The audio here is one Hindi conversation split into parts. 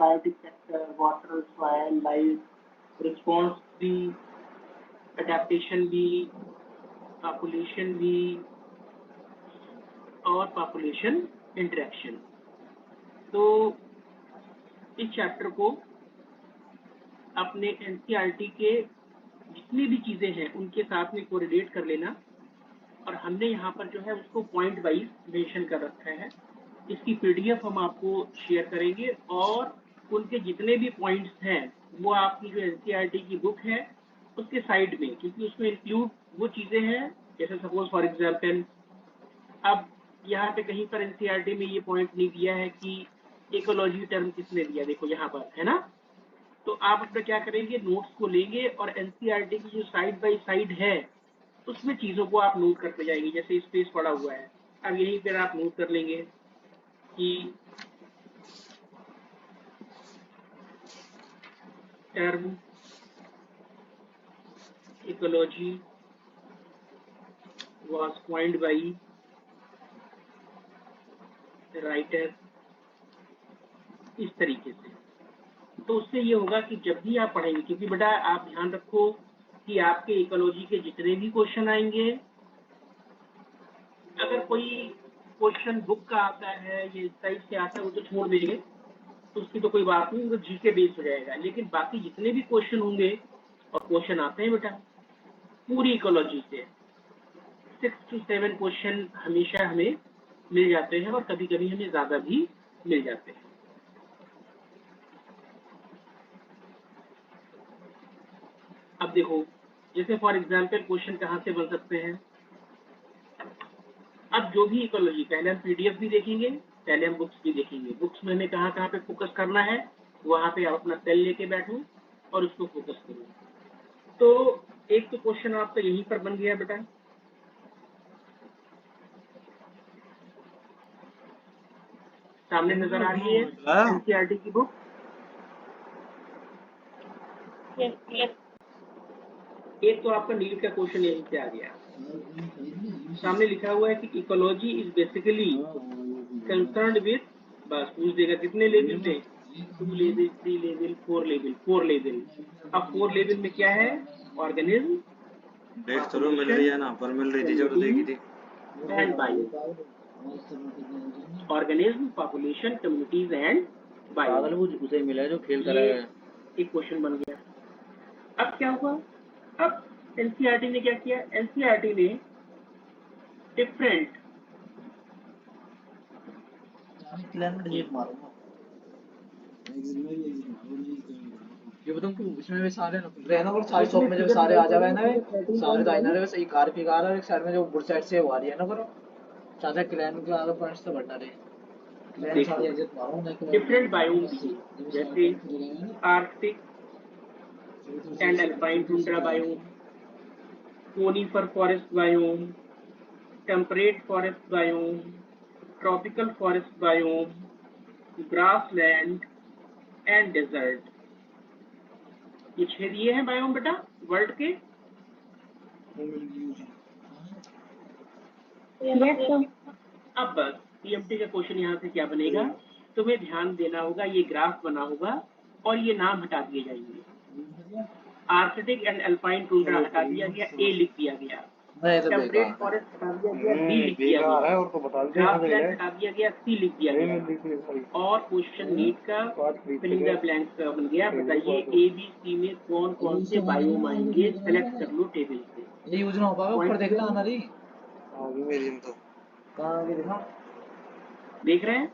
Biotic sector, water, soil, life, response भी, अडेप्टेशन भी, पॉपुलेशन भी और पॉपुलेशन इंटरेक्शन। तो इस चैप्टर को अपने एनसीईआरटी के जितनी भी चीजें हैं उनके साथ में कोरिलेट कर लेना, और हमने यहाँ पर जो है उसको पॉइंट वाइज मेंशन कर रखा है। इसकी पीडीएफ हम आपको शेयर करेंगे और उनके जितने भी पॉइंट्स हैं वो आपकी जो एनसीईआरटी की बुक है उसके साइड में, क्योंकि उसमें इंक्लूड वो चीजें हैं जैसे सपोज फॉर एग्जाम्पल अब यहाँ पे कहीं पर एनसीईआरटी में ये पॉइंट नहीं दिया है कि इकोलॉजी टर्म किसने दिया, देखो यहाँ पर है ना। तो आप अपना क्या करेंगे, नोट्स को लेंगे और एनसीईआरटी की जो साइड बाय साइड है उसमें चीजों को आप नोट करते जाएंगे। जैसे स्पेस पड़ा हुआ है, अब यहीं पर आप नोट कर लेंगे कि term ecology was coined by writer, इस तरीके से। तो उससे ये होगा कि जब भी आप पढ़ेंगे, क्योंकि बेटा आप ध्यान रखो कि आपके इकोलॉजी के जितने भी क्वेश्चन आएंगे, अगर कोई क्वेश्चन बुक का आता है ये इस टाइप से आता है वो तो छोड़ देंगे, तो उसकी तो कोई बात नहीं, वो जीके बेस हो जाएगा। लेकिन बाकी जितने भी क्वेश्चन होंगे, और क्वेश्चन आते हैं बेटा पूरी इकोलॉजी से 6 to 7 क्वेश्चन हमेशा हमें मिल जाते हैं और कभी कभी हमें ज्यादा भी मिल जाते हैं। अब देखो जैसे फॉर एग्जांपल क्वेश्चन कहाँ से बन सकते हैं। अब जो भी इकोलॉजी, पहले हम पीडीएफ भी देखेंगे, पहले हम बुक्स भी देखेंगे। बुक्स में हमें कहाँ कहाँ पे फोकस करना है, वहां पे आप अपना सेल लेके बैठो और उसको फोकस करो। तो एक तो क्वेश्चन आपका यहीं पर बन गया बेटा, सामने नजर आ रही है एनसीईआरटी की बुक। एक तो आपका नीट का क्वेश्चन यहीं से आ गया, सामने लिखा हुआ है कि ecology is basically concerned with, बस पूछ देगा कितने लेवल पे, 2 लेवल, 3 लेवल, 4 लेवल, 4 लेवल। अब 4 लेवल में क्या है, ऑर्गेनिज्म, डेट तो मिल रही है ना, पर मिल रही थी जब देखी थी, and bio. Organism, population, communities and bio. पागल वो उसे मिला जो खेल कर रहा है। एक क्वेश्चन बन गया। अब क्या हुआ, अब एनसीईआरटी ने क्या किया, एनसीईआरटी ने डिफरेंट ये बताऊं कि इसमें भी सारे रहना और सारे शॉप में जब सारे आ जावे ना, सारे दाइनर है सही कार की कार है, एक साइड में जो बुर साइड से वो आ रही है ना करो चाचा क्लैन के आगे पॉइंट्स तो बढ़ना रहे। डिफरेंट बायोम दिए, जैसे arctic and alpine tundra biome, conifer forest biome, temperate forest biome, tropical forest biome, grassland and desert. ये 6 दिए हैं बायोम बेटा वर्ल्ड के। अब बस पीएमटी का क्वेश्चन यहाँ से क्या बनेगा, तुम्हें ध्यान देना होगा, ये ग्राफ बना होगा और ये नाम हटा दिए जाएंगे। आर्कटिक एंड अल्पाइन टुंड्रा हटा दिया गया, ए लिख दिया गया, टेम्परेट फॉरेस्ट हटा दिया गया, बी लिख दिया गया, ग्रासलैंड हटा दिया गया, सी लिख दिया गया। और क्वेश्चन नीट का फिलिंग द ब्लैंक्स का बन गया, बताइए ए बी सी में कौन कौन से बायोम आएंगे, सेलेक्ट कर लो टेबल से। ये यूज ना हो पाएगा, ऊपर देखना आना रही आगे मेरी तो कहाँ आगे दिखा देख रहे हैं।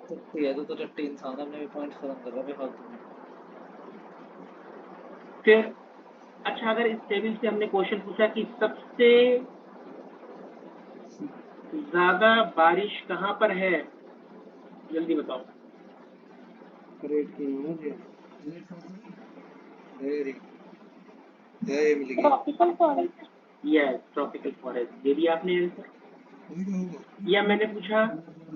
तो ये तो टट्टी इंसान अपने भी पॉइंट खत्म कर रहा है फालतू में। फिर अच्छा, अगर इस टेबल से हमने क्वेश्चन पूछा कि सबसे ज्यादा बारिश कहाँ पर है, जल्दी बताओ। रेड की मुझे ये मिल गई tropical forest, yes tropical forest they दिया आपने आंसर। या मैंने पूछा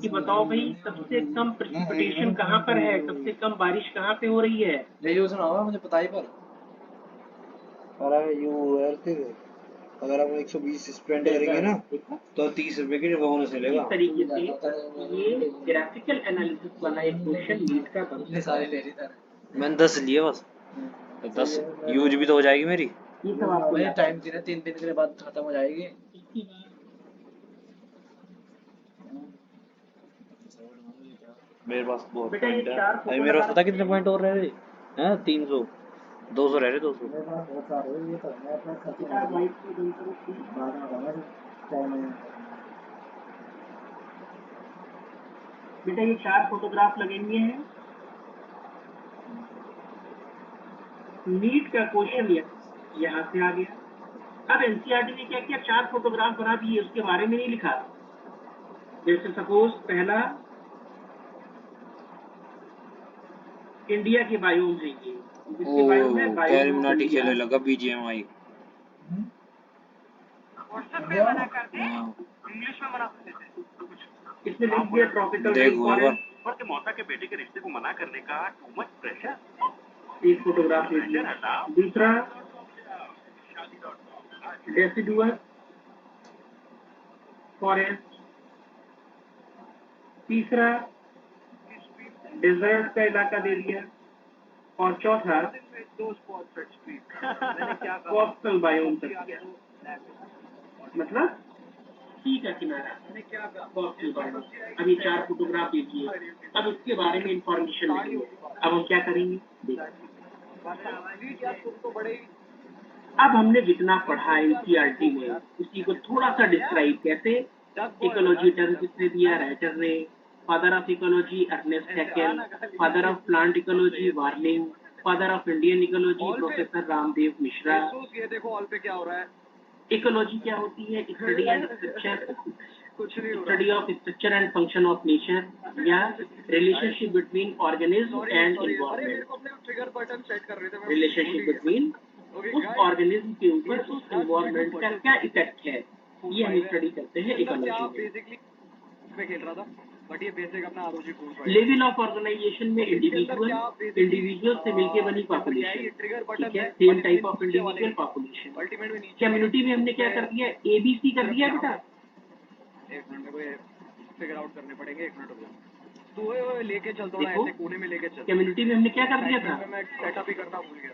कि बताओ भाई सबसे कम प्रेसिपिटेशन कहाँ पर है, सबसे कम बारिश कहाँ पे हो रही है। ये यूज ना होगा मुझे पता ही पर अरे यू अर्थ है अगर हम 120 स्पेंड करेंगे ना तो 30 रुपए की बोनस इस मिलेगा। तरीके से ये ग्राफिकल एनालिसिस वाला एक क्वेश्चन नीट का बन इतने सारे ले रही था। मैंने 10 लिए बस, तो 10 यूज भी तो हो जाएगी मेरी। ये सब आपको मुझे याद टाइम थी ना 3 दिन के बाद खत्म हो जाएगी। इसके बाद मेरे पास बहुत बेटा ये पॉइंट है। चार अभी फोटो मेरे लगा पास पता कितने पॉइंट और रह रहे हैं? 300, 200 रह रहे, 200। मेरे पास बहुत सारे हैं, ये तो मैं अपना खर्च बेटा वाइट को बंद करो प्लीज। बाद में बताना फिर 4 महीने। बेटा ये 4 फोटोग्राफ लगे हुए हैं। नीट का क्वेश्चन यहाँ से आ गया। अब एनसीईआरटी ने क्या किया, 4 फोटोग्राफ बना दिए, उसके बारे में नहीं लिखा। जैसे सपोज पहला इंडिया के बायोम है, ये इसके बायोम है बायोम ऑफ कैलमिनाटी इंडिया। खेलने लगा बीजीएमआई। व्हाट्सएप पे मना कर दे, इंग्लिश में मना कर देते। इसमें लिख दिया ट्रॉपिकल देख रेन वहाँ फॉरेस्ट। और के मौसा के बेटे के रिश्ते को मना करने का टू मच प्रेशर। एक फोटोग्राफ ले लिया। दूसरा डेसिडुअस फॉरेस्ट। तीसरा डेजर्ट का इलाका दे दिया। और चौथा कोस्टल बायोम तक दिया, मतलब सी का किनारा कोस्टल बायोम। अभी 4 फोटोग्राफ देखिए। अब उसके बारे में इंफॉर्मेशन लिखिए। अब हम क्या करेंगे देखिए। अब हमने जितना पढ़ा एनसीईआरटी में उसी को थोड़ा सा डिस्क्राइब कैसे। इकोलॉजी टर्म किसने दिया, राइटर ने। Father of ecology Ernest Haeckel. Father of plant ecology Warming. Father of Indian ecology professor Ramdev Mishra. ये देखो ऑल पे क्या हो रहा है। इकोलॉजी क्या होती है, study and structure, study of structure and function of nature, या relationship between organism and environment. Trigger button set कर रहे थे मैं। रिलेशनशिप बिटवीन उस ऑर्गेनिज्म के ऊपर उस एनवायरनमेंट का क्या इफेक्ट है, ये हम स्टडी करते हैं इकोलॉजी में। बेसिकली मैं खेल रहा था बट ये बेसिक अपना आरओजी कोर्स है। लेवल ऑफ ऑर्गेनाइजेशन में इंडिविजुअल से मिलके बनी पॉपुलेशन, ठीक है, same type of individual population. Ultimate में नीचे कम्युनिटी में हमने क्या कर दिया, एबीसी कर दिया बेटा। एक मिनट में फिगर आउट करने पड़ेंगे। एक मिनट रुको, तू ये लेके चल थोड़ा देखो ऐसे कोने में लेके चल। कम्युनिटी में हमने क्या कर दिया था, मैं सेटअप ही करना भूल गया।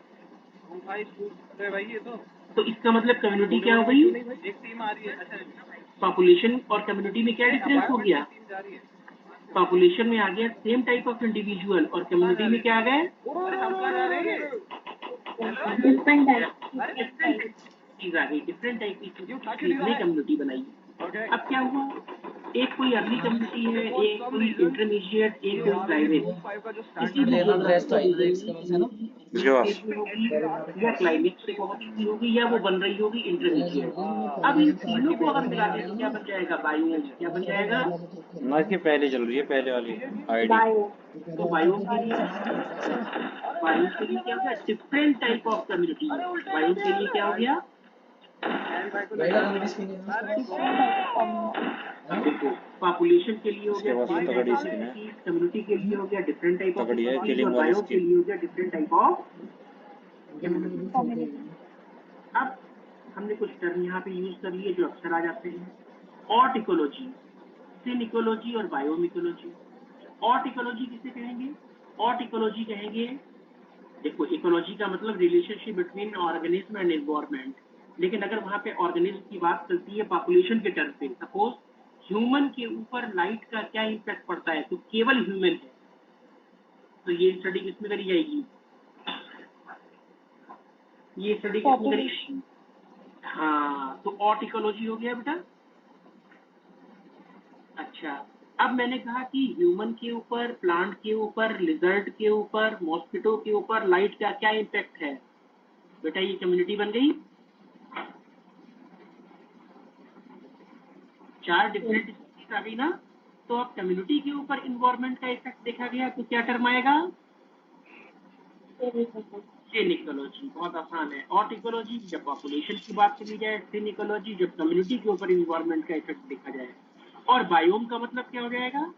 भाई अरे भाई ये तो इसका मतलब कम्युनिटी क्या हो गई, एक टीम आ रही है। अच्छा पॉपुलेशन और कम्युनिटी में क्या डिफरेंस हो गया। टीम जा रही है। पॉपुलेशन में आ गया सेम टाइप ऑफ इंडिविजुअल, और कम्युनिटी में क्या आ गए, चीज आ गई, डिफरेंट टाइप की चीज ने कम्युनिटी बनाई। अब क्या हुआ, एक कोई अर्ली कम्युनिटी है, एक कोई इंटरमीडिएट, एक कोई प्राइवेट। किसी भी रेस्ट तो इंडेक्स का है ना। इसके पास होगी या क्लाइमेक्स से बहुत ईजी होगी, या वो बन रही होगी इंटरमीडिएट। अब इन तीनों को अगर मिला दें तो क्या बन जाएगा, बायो। क्या बन जाएगा, ना, इसकी पहले चल रही है, पहले वाली आईडी। तो बायो के लिए क्या हो गया, different type of community. Bio के लिए क्या हो गया, अब देखो पॉपुलेशन के लिए हो इसके गया पास सेम तगड़ी टाइप ऑफ स्किन है। एक्टिविटीज, कम्युनिटी के लिए हो गया डिफरेंट टाइप ऑफ तगड़ी है, एक्टिविटीज, killing और वाली बायो के skin। लिए हो गया डिफरेंट टाइप ऑफ कम्युनिटी। अब हमने कुछ टर्म यहाँ पे यूज कर लिए जो अक्सर आ जाते हैं, ऑट इकोलॉजी, सिन इकोलॉजी और बायोम इकोलॉजी। ऑट इकोलॉजी किसे कहेंगे, ऑट इकोलॉजी कहेंगे, देखो इकोलॉजी का मतलब relationship between organism and environment, लेकिन अगर वहाँ पे ऑर्गेनिज्म की बात चलती है पॉपुलेशन के टर्म पे, सपोज ह्यूमन के ऊपर लाइट का क्या इम्पैक्ट पड़ता है, तो केवल ह्यूमन है, तो ये स्टडी किसमें करी जाएगी, ये स्टडी किसमें करी, हाँ, तो ऑट इकोलॉजी हो गया बेटा। अच्छा, अब मैंने कहा कि ह्यूमन के ऊपर, प्लांट के ऊपर, लिजर्ड के ऊपर, मॉस्किटो के ऊपर लाइट का क्या इम्पैक्ट है, बेटा ये कम्युनिटी बन गई। 4 डिफरेंट स्पीशीज आ गई ना, तो अब कम्युनिटी के ऊपर इन्वायरमेंट का इफेक्ट देखा गया तो क्या टर्म आएगा, सिन इकोलॉजी। बहुत आसान है। ऑट इकोलॉजी जब पॉपुलेशन की बात करी जाए, सिन इकोलॉजी जब कम्युनिटी के ऊपर इन्वायरमेंट का इफेक्ट देखा जाए, और बायोम का मतलब क्या हो जाएगा,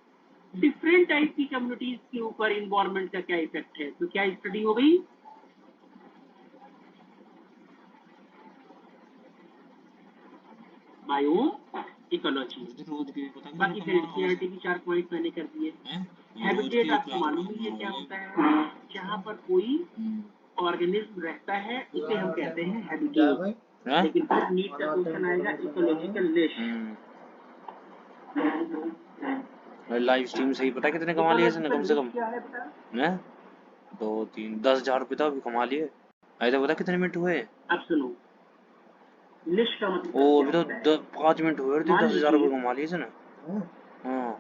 डिफरेंट टाइप की कम्युनिटीज के ऊपर इन्वायरमेंट का क्या इफेक्ट है, तो क्या स्टडी हो गई, बायो इकोलॉजी। रोज के पता नहीं बाकी फिर एनसीईआरटी की 4 पॉइंट मैंने कर दिए। हैबिटेट आपको मालूम ही है क्या होता है? जहाँ पर कोई ऑर्गेनिज्म रहता है उसे हम कहते हैं हैबिटेट। लेकिन फिर नीट का क्वेश्चन आएगा इकोलॉजिकल निश। लाइव स्ट्रीम सही पता कितने कमा लिए इसने कम से कम? क्या है पता? हैं? 2 3 10,000 रुपये तो अभी कमा लिए। ऐसा पता कितने मिनट हुए? अब सुनो, निश का मतलब ओ अभी क्या तो होता है? 5 मिनट हुए और मान 10,000 रुपये लीजिए कमा लिए इसने। हाँ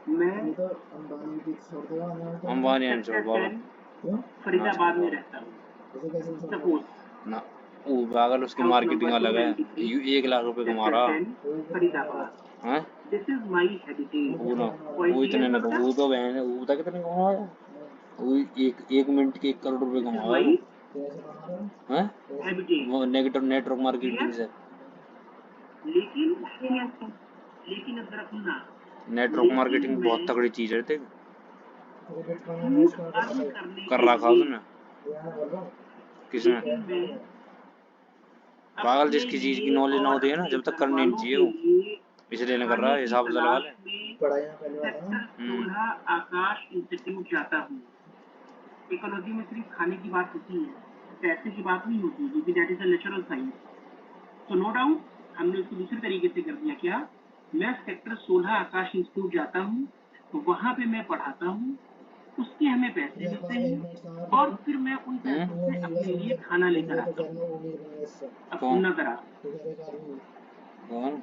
मैं अंबानी एंड सेक्टर बाबा 10 फरीदाबाद में रहता हूँ। सपोज ना वो पागल उसकी हाउस मार्केटिंग नंबर अलग है। 293 1 लाख रुपए कमा सेक्टर रहा 10 फरीदाबाद। है। This is my habitat. वो ना पॉइंट वो क्लियर इतने है ना बेटा? वो तो बहन है वो पता कितने कमाया वो एक मिनट के 1 करोड़ रुपए दिस इज कमाया माय वो हैं हैबिटेट। वो नेटवर्क मार्केटिंग क्लियर? से। लेकिन अब जरा सुनना, नेटवर्क लेकिन मार्केटिंग बहुत मैं तगड़ी चीज है थे फूड अर्न करने कर के रखा लिए, उसने। किसने? लेकिन मैं पागल अपने जिसकी चीज की लिए नॉलेज ना और होती है ना अपने जब तक घर करनी नहीं वालों चाहिए के वो लिए इसलिए नहीं कर रहा खाने है की हिसाब से लगा तलाश ले। में सेक्टर 16 आकाश इंस्टीट्यूट जाता हूँ। इकोलॉजी में सिर्फ खाने की बात होती है, पैसे की बात नहीं होती, क्योंकि that is a natural science. तो नो डाउट हमने उसको दूसरे तरीके से कर दिया। क्या? मैं सेक्टर 16 आकाश इंस्टीट्यूट जाता हूँ, तो वहां पे मैं पढ़ाता हूँ, उसके हमें पैसे मिलते हैं और फिर मैं उन पैसों से अपने लिए खाना लेकर आता हूँ। अब सुनना जरा, कौन?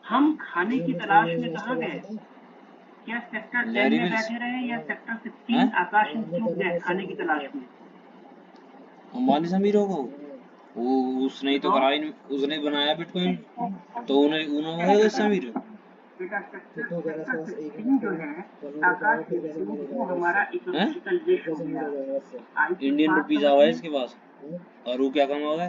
हम खाने की तलाश में कहाँ गए? क्या सेक्टर 10 लैरी में विल्स बैठे रहे या सेक्टर हैं? 16 आकाश इंस्टीट्यूट गए खाने की तलाश में? अंबानी से अमीर होगा वो उसने ही तो बताओ। करा उसने बनाया बिटकॉइन तो उन्हें उन्होंने है उससे अमीर। बेटा सेक्टर 16 जो है आकाश इंस्टीट्यूट वो हमारा हैं? इकोलॉजिकल देश हो गया। आई तो इंडियन बात रुपीज समझ आवा है में, इसके पास और वो क्या कमाओगे?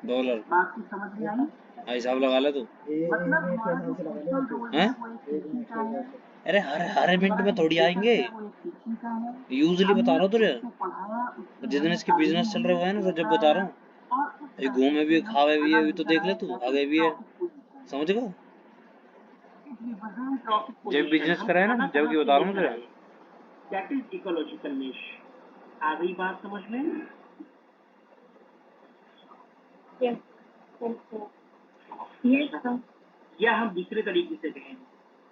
डॉलर। बात की समझ में आई? हिसाब लगा ले तू। मतलब हमारा जो सोशल रोल है हैं? वो एक किसी का है, अरे हर मिनट में हमारा थोड़ी स्टेटस आएंगे है वो एक किसी का है। यूजली बता हमने रहा हूँ तुझे उसको पढ़ाया, उससे जिस दिन हमें इसके तालीम बिजनेस चल दी, रहा है ना तो जब बता बताया रहा हूँ और उस ये पैसे घूमे भी से है हम खावे भी खाना है अभी तो लेकर देख ले आए तू एज ए आगे भी है प्रॉफिट पोजीशन। समझ गया। इट रिप्रेजेंट प्रॉफिट जब पोजीशन। बिजनेस हम करा है ना खाना जब कहाँ की से बता रहा हूँ लेकर तुझे। आए? दैट इज इकोलॉजिकल निश। आ गई बात समझ में? या हम दूसरे तरीके से कहें,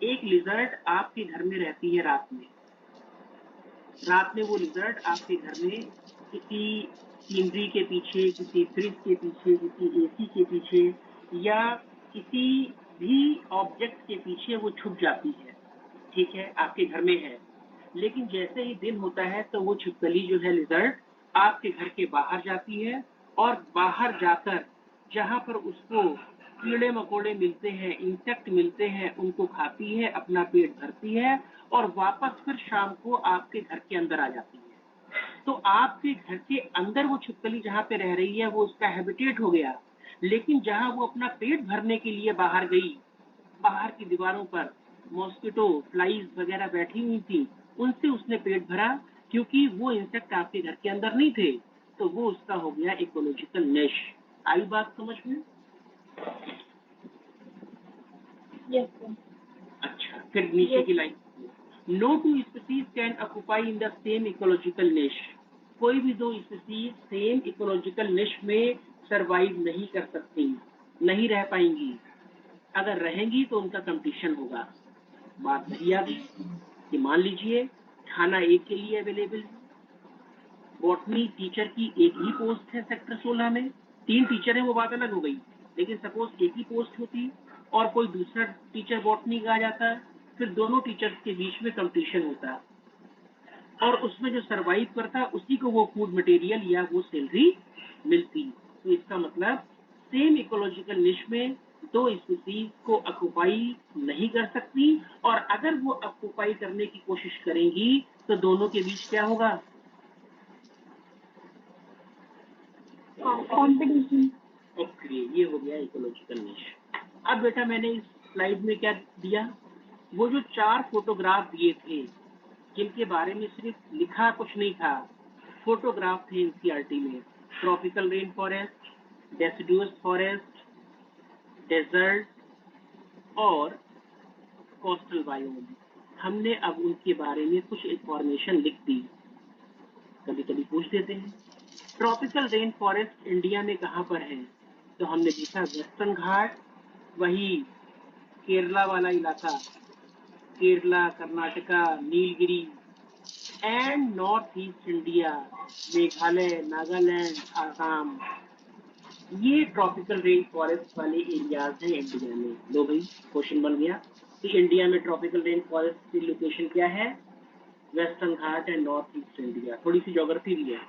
एक लिजर्ड आपके घर में रहती है रात में वो लिजर्ड आपके घर में किसी सीनरी के पीछे, किसी फ्रिज के पीछे, किसी एसी के पीछे या किसी भी ऑब्जेक्ट के पीछे वो छुप जाती है। ठीक है, आपके घर में है, लेकिन जैसे ही दिन होता है तो वो छिपकली जो है लिजर्ड आपके घर के बाहर जाती है और बाहर जाकर जहां पर उसको कीड़े मकोड़े मिलते हैं, इंसेक्ट मिलते हैं, उनको खाती है, अपना पेट भरती है और वापस फिर शाम को आपके घर के अंदर आ जाती है। तो आपके घर के अंदर वो छिपकली जहाँ पे रह रही है वो उसका हैबिटेट हो गया, लेकिन जहाँ वो अपना पेट भरने के लिए बाहर गई, बाहर की दीवारों पर मॉस्किटो फ्लाइज वगैरह बैठी हुई थी, उनसे उसने पेट भरा, क्योंकि वो इंसेक्ट आपके घर के अंदर नहीं थे, तो वो उसका हो गया इकोलॉजिकल निश। आई बात समझ में? अच्छा, फिर नीचे की line, no two species can occupy in the same ecological niche. कोई भी दो स्पीसीज सेम इकोलॉजिकल निश में सरवाइव नहीं कर सकती, नहीं रह पाएंगी। अगर रहेंगी तो उनका कंपटीशन होगा। बात सही आ गई कि मान लीजिए खाना एक के लिए अवेलेबल है, बॉटनी टीचर की एक ही पोस्ट है सेक्टर 16 में, 3 टीचर है वो बात अलग हो गई, लेकिन सपोज एक ही पोस्ट होती और कोई दूसरा टीचर बॉटनी का आ जाता है, फिर दोनों टीचर्स के बीच में कंपटीशन होता और उसमें जो सरवाइव करता उसी को वो फूड मटेरियल या वो सैलरी मिलती। तो इसका मतलब सेम इकोलॉजिकल निश में दो स्पीसीज को ऑक्युपाई नहीं कर सकती, और अगर वो ऑक्युपाई करने की कोशिश करेंगी तो दोनों के बीच क्या होगा? कंपटीशन। ओके, ये हो गया इकोलॉजिकल निश। अब बेटा मैंने इस स्लाइड में क्या दिया, वो जो 4 फोटोग्राफ दिए थे जिनके बारे में सिर्फ लिखा कुछ नहीं था, फोटोग्राफ थे एनसीईआरटी में, tropical rain forest, deciduous forest, desert और कोस्टल बायोम। हमने अब उनके बारे में कुछ इंफॉर्मेशन लिख दी। कभी कभी पूछ देते हैं ट्रॉपिकल रेन फॉरेस्ट इंडिया में कहाँ पर है, तो हमने देखा वेस्टर्न घाट, वही केरला वाला इलाका, Kerala, Karnataka, Nilgiri and north east India, Meghalaya, Nagaland, Assam, ये ट्रॉपिकल रेन फॉरेस्ट वाले एरियाज हैं इंडिया में। लो भाई क्वेश्चन बन गया कि इंडिया में ट्रॉपिकल रेन फॉरेस्ट की लोकेशन क्या है, western Ghat and north east India. थोड़ी सी ज्योग्राफी भी है।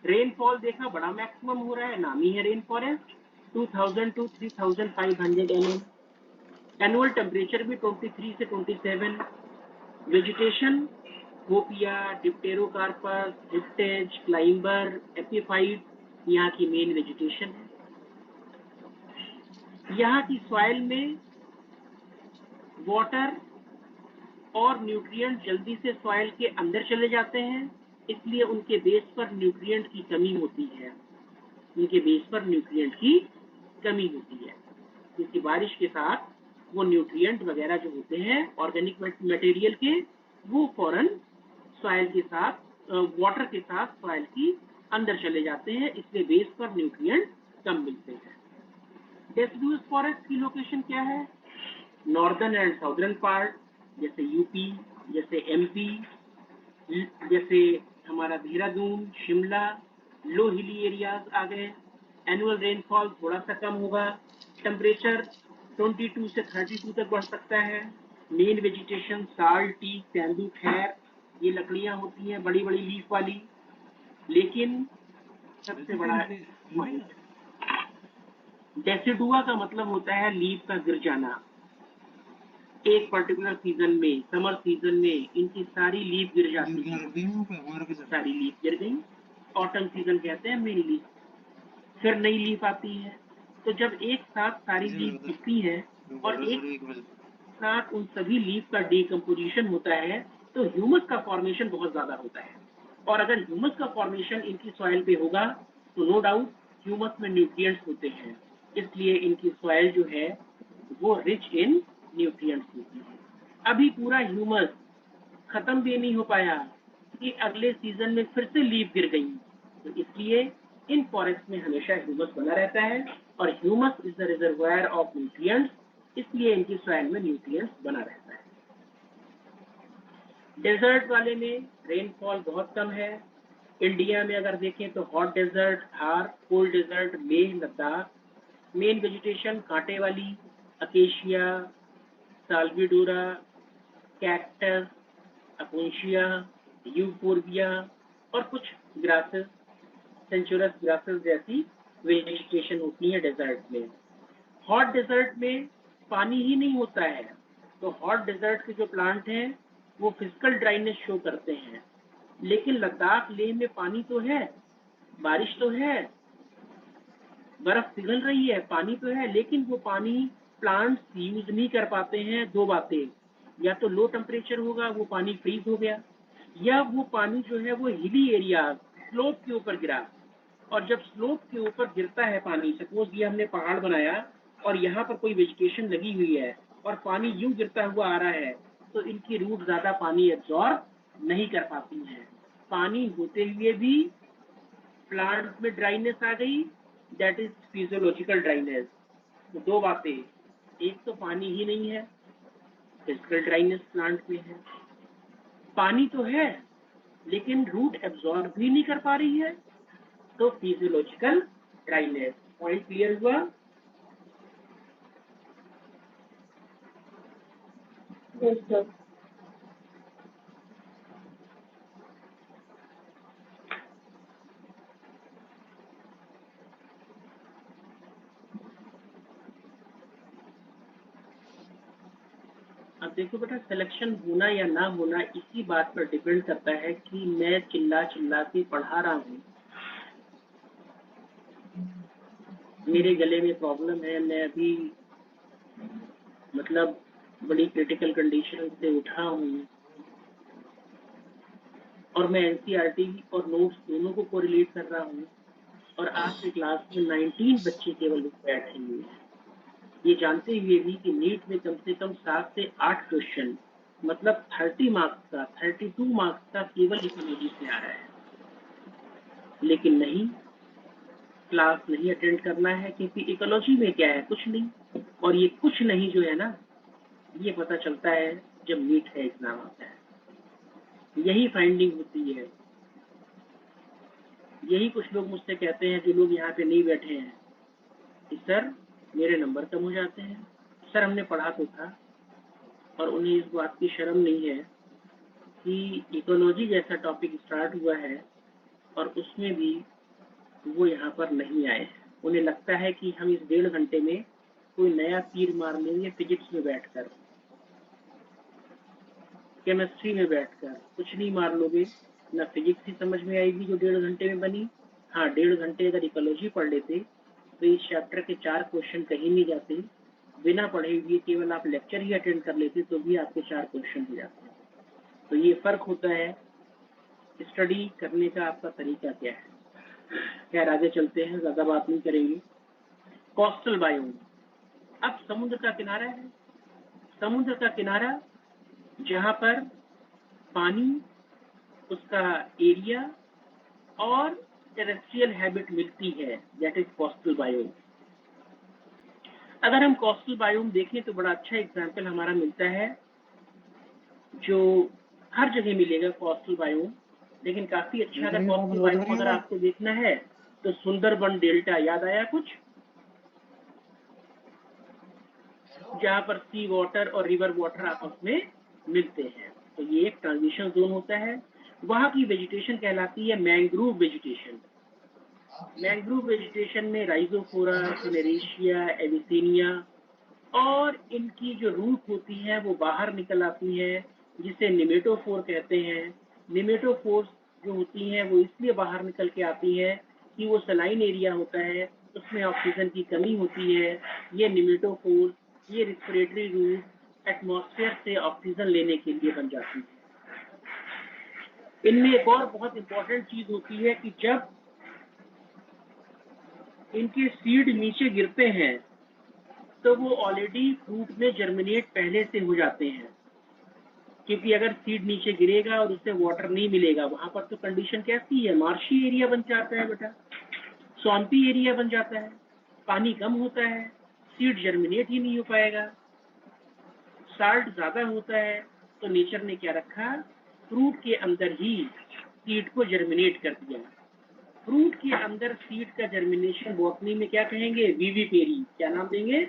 रेनफॉल देखा बड़ा मैक्सिमम हो रहा है, नामी है rain forest, 2000 to 3500 mm। Annual temperature भी 23 से 27। Vegetation Hopea, Dipterocarpus, Hiptage, climber, epiphyte यहाँ की मेन वेजिटेशन है। यहाँ की सॉइल में वाटर और न्यूट्रिएंट जल्दी से सॉइल के अंदर चले जाते हैं, इसलिए उनके बेस पर न्यूट्रिएंट की कमी होती है। उनके बेस पर न्यूट्रिएंट की कमी होती है क्योंकि बारिश के साथ वो न्यूट्रिएंट वगैरह जो होते हैं ऑर्गेनिक मटेरियल के, वो फौरन सॉइल के साथ, वाटर के साथ सॉइल की अंदर चले जाते हैं, इसलिए बेस पर न्यूट्रिएंट कम मिलते हैं। डेसिडुअस फॉरेस्ट की लोकेशन क्या है, नॉर्दर्न एंड साउदर्न पार्ट, जैसे यूपी, जैसे एमपी, जैसे हमारा देहरादून, शिमला, लो हिली एरियाज आ गए। एनुअल रेनफॉल थोड़ा सा कम होगा, टेम्परेचर 22 से 32 तक बढ़ सकता है। मेन वेजिटेशन साल, टीक, तेंदू, खैर, ये लकड़ियां होती हैं बड़ी बड़ी लीफ वाली। लेकिन सबसे बड़ा डेसिडुआ का मतलब होता है लीफ का गिर जाना। एक पर्टिकुलर सीजन में, समर सीजन में इनकी सारी लीफ गिर जाती है, सारी लीफ गिर गई। ऑटम सीजन कहते हैं मेनली, फिर नई लीफ आती है। तो जब एक साथ सारी लीफ गिरती है और एक साथ उन सभी लीफ का डिकम्पोजिशन होता है, तो ह्यूमस का फॉर्मेशन बहुत ज्यादा होता है। और अगर ह्यूमस का फॉर्मेशन इनकी सॉइल पे होगा तो नो डाउट ह्यूमस में न्यूट्रिएंट्स होते हैं, इसलिए इनकी सॉइल जो है वो रिच इन न्यूट्रिएंट्स होती है। अभी पूरा ह्यूमस खत्म भी नहीं हो पाया कि अगले सीजन में फिर से लीफ गिर गई, तो इसलिए इन फॉरेस्ट में हमेशा ह्यूमस बना रहता है और humus is the reservoir of nutrients, इसलिए इनकी सॉइल में न्यूट्रिएंट्स बना रहता है। डेजर्ट वाले में रेनफॉल बहुत कम है। इंडिया में अगर देखें तो hot desert, Thar, cold desert, Leh, Ladakh. Main vegetation कांटे वाली, acacia, salvadora, cactus, opuntia, euphorbia और कुछ ग्रासेस, सेंचुरस ग्रासेस जैसी वेजिटेशन होती है डेजर्ट में। हॉट डेजर्ट में पानी ही नहीं होता है, तो हॉट डेजर्ट के जो प्लांट हैं वो फिजिकल ड्राइनेस शो करते हैं। लेकिन लद्दाख, लेह में पानी तो है, बारिश तो है, बर्फ पिघल रही है, पानी तो है, लेकिन वो पानी प्लांट्स यूज नहीं कर पाते हैं। दो बातें, या तो लो टेम्परेचर होगा, वो पानी फ्रीज हो गया, या वो पानी जो है वो हिली एरिया, स्लोप के ऊपर गिरा। और जब स्लोप के ऊपर गिरता है पानी, सपोज ये हमने पहाड़ बनाया और यहाँ पर कोई वेजिटेशन लगी हुई है और पानी यूं गिरता हुआ आ रहा है, तो इनकी रूट ज्यादा पानी एब्जॉर्ब नहीं कर पाती है। पानी होते हुए भी प्लांट में ड्राइनेस आ गई, दैट इज फिजियोलॉजिकल ड्राइनेस। तो दो बातें, एक तो पानी ही नहीं है, फिजिकल ड्राइनेस प्लांट में है। पानी तो है लेकिन रूट एब्जॉर्ब भी नहीं कर पा रही है, तो फिजियोलॉजिकल ड्राइनेस। पॉइंट क्लियर हुआ? Yes, sir. अब देखो बेटा, सिलेक्शन होना या ना होना इसी बात पर डिपेंड करता है कि मैं चिल्ला चिल्ला के पढ़ा रहा हूँ, मेरे गले में प्रॉब्लम है, मैं अभी मतलब बड़ी क्रिटिकल कंडीशन से उठा हूँ और मैं एनसीईआरटी और नोट्स दोनों को कोरिलेट कर रहा हूँ, और आज की क्लास में 19 बच्चे केवल बैठे हुए हैं। ये जानते हुए भी कि नीट में कम से कम 7 से 8 क्वेश्चन मतलब 30 मार्क्स का 32 मार्क्स का केवल इकोनॉमी से आ रहा है, लेकिन नहीं, क्लास नहीं अटेंड करना है क्योंकि इकोलॉजी में क्या है, कुछ नहीं। और ये कुछ नहीं जो है ना, ये पता चलता है जब नीट का एग्जाम आता है। यही फाइंडिंग होती है। यही कुछ लोग मुझसे कहते हैं, जो लोग यहाँ पे नहीं बैठे हैं, कि सर मेरे नंबर कम हो जाते हैं। सर हमने पढ़ा तो था, और उन्हें इस बात की शर्म नहीं है कि इकोलॉजी जैसा टॉपिक स्टार्ट हुआ है और उसमें भी वो यहाँ पर नहीं आए। उन्हें लगता है कि हम इस 1.5 घंटे में कोई नया तीर मार लेंगे, फिजिक्स में बैठकर, केमिस्ट्री में बैठकर कुछ नहीं मार लोगे, ना फिजिक्स ही समझ में आएगी जो 1.5 घंटे में बनी। हाँ, 1.5 घंटे अगर इकोलॉजी पढ़ लेते तो इस चैप्टर के 4 क्वेश्चन कहीं नहीं जाते। बिना पढ़े हुए केवल आप लेक्चर ही अटेंड कर लेते तो भी आपके 4 क्वेश्चन हो जाते। तो ये फर्क होता है स्टडी करने का आपका तरीका क्या है। खैर आगे चलते हैं, ज्यादा बात नहीं करेंगे। कोस्टल बायोम, अब समुद्र का किनारा है। समुद्र का किनारा जहाँ पर पानी, उसका एरिया और टेरेस्ट्रियल हैबिट मिलती है, दैट इज कोस्टल बायोम। अगर हम कोस्टल बायोम देखें तो बड़ा अच्छा एग्जाम्पल हमारा मिलता है, जो हर जगह मिलेगा कोस्टल बायोम, लेकिन काफी अच्छा अगर कोस्टल बायोम अगर आपको देखना है तो सुंदरबन डेल्टा याद आया कुछ, जहाँ पर सी वाटर और रिवर वाटर आपस में मिलते हैं। तो ये एक ट्रांजिशन जोन होता है। वहाँ की वेजिटेशन कहलाती है मैंग्रोव वेजिटेशन। मैंग्रोव वेजिटेशन में राइजोफोरा, सिनेरेशिया, एविसेनिया और इनकी जो रूट होती है वो बाहर निकल आती है, जिसे निमेटोफोर कहते हैं। निमेटोफोर्स जो होती हैं वो इसलिए बाहर निकल के आती है कि वो सलाइन एरिया होता है, उसमें ऑक्सीजन की कमी होती है। ये निमेटोफोर्स, ये रिस्पिरेटरी रूट एटमॉस्फेयर से ऑक्सीजन लेने के लिए बन जाती है। इनमें एक और बहुत इंपॉर्टेंट चीज होती है कि जब इनके सीड नीचे गिरते हैं तो वो ऑलरेडी फ्रूट में जर्मिनेट पहले से हो जाते हैं, क्योंकि अगर सीड नीचे गिरेगा और उससे वाटर नहीं मिलेगा, वहां पर तो कंडीशन कैसी है, मार्शी एरिया बन जाता है बेटा, स्वैम्पी एरिया बन जाता है, पानी कम होता है, सीड जर्मिनेट ही नहीं हो पाएगा। साल्ट ज्यादा होता है तो नेचर ने क्या रखा, फ्रूट के अंदर ही सीड को जर्मिनेट कर दिया। फ्रूट के अंदर सीड का जर्मिनेशन बॉटनी में क्या कहेंगे, विविपेरी। क्या नाम देंगे,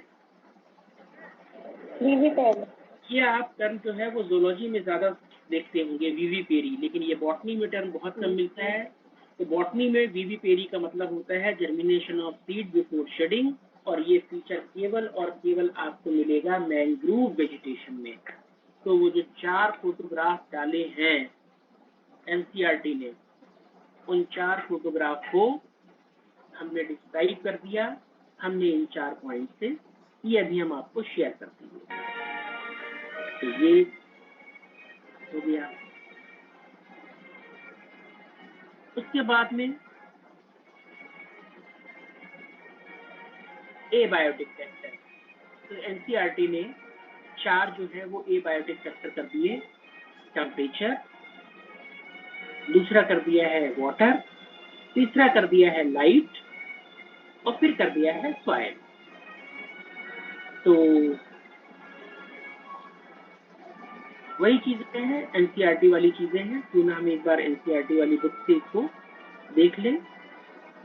विविपेरी। ये आप टर्म जो है वो जूलॉजी में ज्यादा देखते होंगे, विविपेरी, लेकिन ये बॉटनी में टर्म बहुत कम मिलता है। तो बॉटनी में विविपेरी का मतलब होता है germination of seed before shedding, और ये फीचर केवल और केवल आपको मिलेगा मैंग्रोव वेजिटेशन में। तो वो जो 4 फोटोग्राफ डाले हैं एनसीईआरटी ने, उन 4 फोटोग्राफ को हमने डिस्क्राइब कर दिया, हमने इन 4 पॉइंट से, ये अभी हम आपको शेयर कर देंगे। तो ये हो गया। उसके बाद में एबायोटिक फैक्टर, तो एनसीईआरटी ने 4 जो है वो एबायोटिक फैक्टर कर दिए। टेम्परेचर, दूसरा कर दिया है वाटर, तीसरा कर दिया है लाइट, और फिर कर दिया है सॉइल। तो वही चीजें हैं, एनसीईआरटी वाली चीजें हैं। क्यों ना हम एक बार एनसीईआरटी वाली बुक से इसको देख लें,